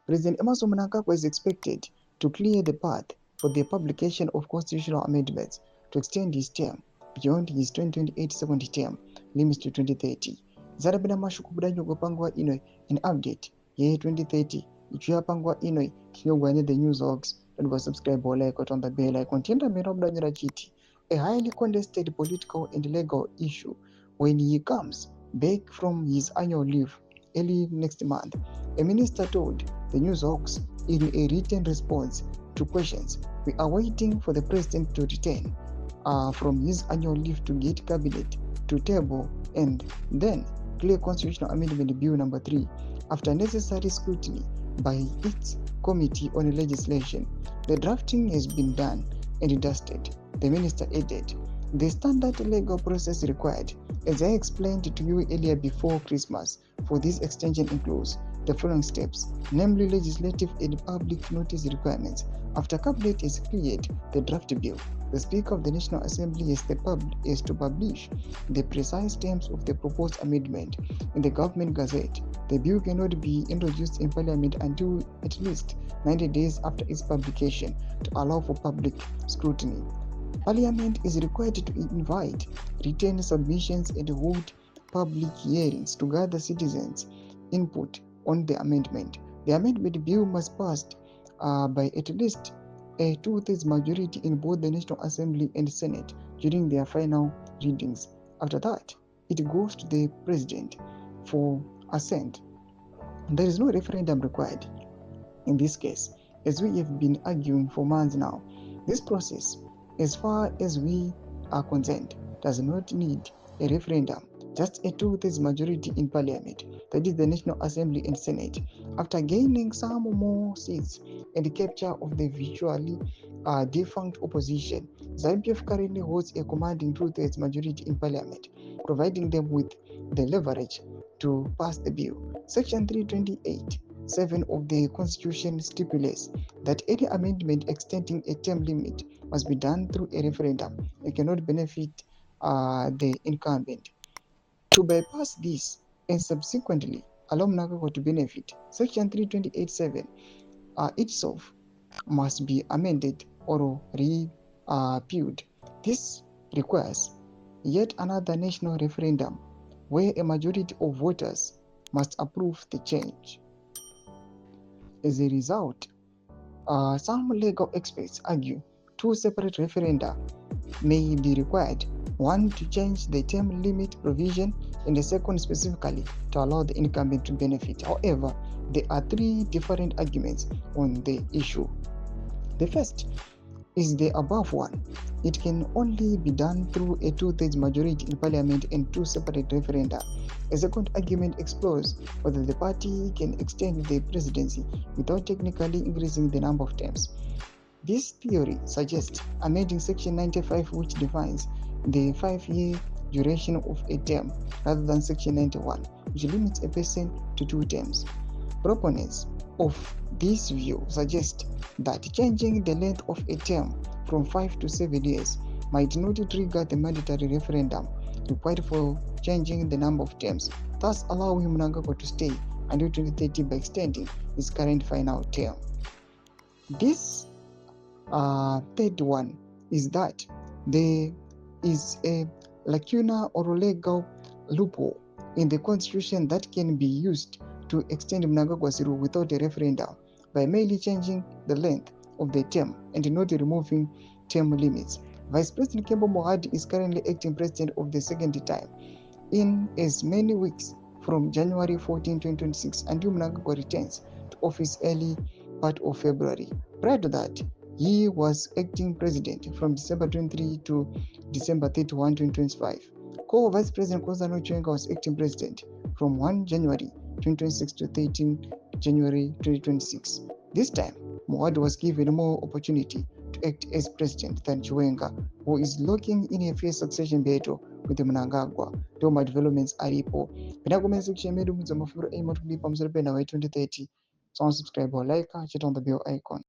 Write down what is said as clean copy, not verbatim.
President Emmerson Mnangagwa is expected to clear the path for the publication of constitutional amendments to extend his term beyond his 2028 second term limits to 2030. Zarabina mashukubula nyogopangwa ino an update ye 2030 ichiyapangwa ino kiyogwane the news hogs and was subscribe or like on the bell icon tenda merobda nyara chiti a highly contested political and legal issue when he comes back from his annual leave early next month. A minister told the news hogs in a written response to questions, "We are waiting for the president to return from his annual leave to get cabinet to table and then clear constitutional amendment bill number 3 after necessary scrutiny by its committee on legislation. The drafting has been done and dusted," the minister added. The standard legal process required, as I explained to you earlier before Christmas, for this extension includes the following steps, namely legislative and public notice requirements. After Cabinet has cleared the draft bill, the Speaker of the National Assembly is to publish the precise terms of the proposed amendment in the Government Gazette. The bill cannot be introduced in Parliament until at least 90 days after its publication to allow for public scrutiny. Parliament is required to invite written submissions and hold public hearings to gather citizens' input on the amendment. The amendment bill must pass by at least a 2/3 majority in both the National Assembly and Senate during their final readings. After that, it goes to the President for assent. There is no referendum required in this case, as we have been arguing for months now. This process, as far as we are concerned, does not need a referendum, just a 2/3 majority in Parliament, that is the National Assembly and Senate. After gaining some more seats and the capture of the virtually defunct opposition, ZVAITWA currently holds a commanding 2/3 majority in Parliament, providing them with the leverage to pass the bill. Section 328(7) of the Constitution stipulates that any amendment extending a term limit must be done through a referendum. It cannot benefit the incumbent. To bypass this and subsequently allow Mnangagwa to benefit, Section 328(7) itself must be amended or repealed. This requires yet another national referendum where a majority of voters must approve the change. As a result, some legal experts argue 2 separate referenda may be required, one to change the term limit provision and the second specifically to allow the incumbent to benefit. However, there are 3 different arguments on the issue. The first is the above one. It can only be done through a 2/3 majority in Parliament and 2 separate referenda. A second argument explores whether the party can extend the presidency without technically increasing the number of terms. This theory suggests amending Section 95, which defines the 5-year duration of a term, rather than Section 91, which limits a person to 2 terms. Proponents of this view suggest that changing the length of a term from 5 to 7 years might not trigger the mandatory referendum required for changing the number of terms, thus allowing Mnangagwa to stay until 2030 by extending his current final term. This third one is that there is a lacuna or legal loophole in the Constitution that can be used to extend Mnangagwa's rule without a referendum by merely changing the length of the term and not removing term limits. Vice President Kembo Mohadi is currently acting president of the second time in as many weeks from January 14, 2026 until Mnangagwa returns to office early part of February. Prior to that, he was acting president from December 23 to December 31, 2025. Co-Vice President Kozano Chwenga was acting president from 1 January 2026 to 13 January 2026. This time, Mohadi was given more opportunity to act as president than Chwenga, who is looking in a fierce succession battle with Mnangagwa. Doma developments aripo. Penda comment section medu mzamafuru aim to clip on 2030. So subscribe or like, hit on the bell icon.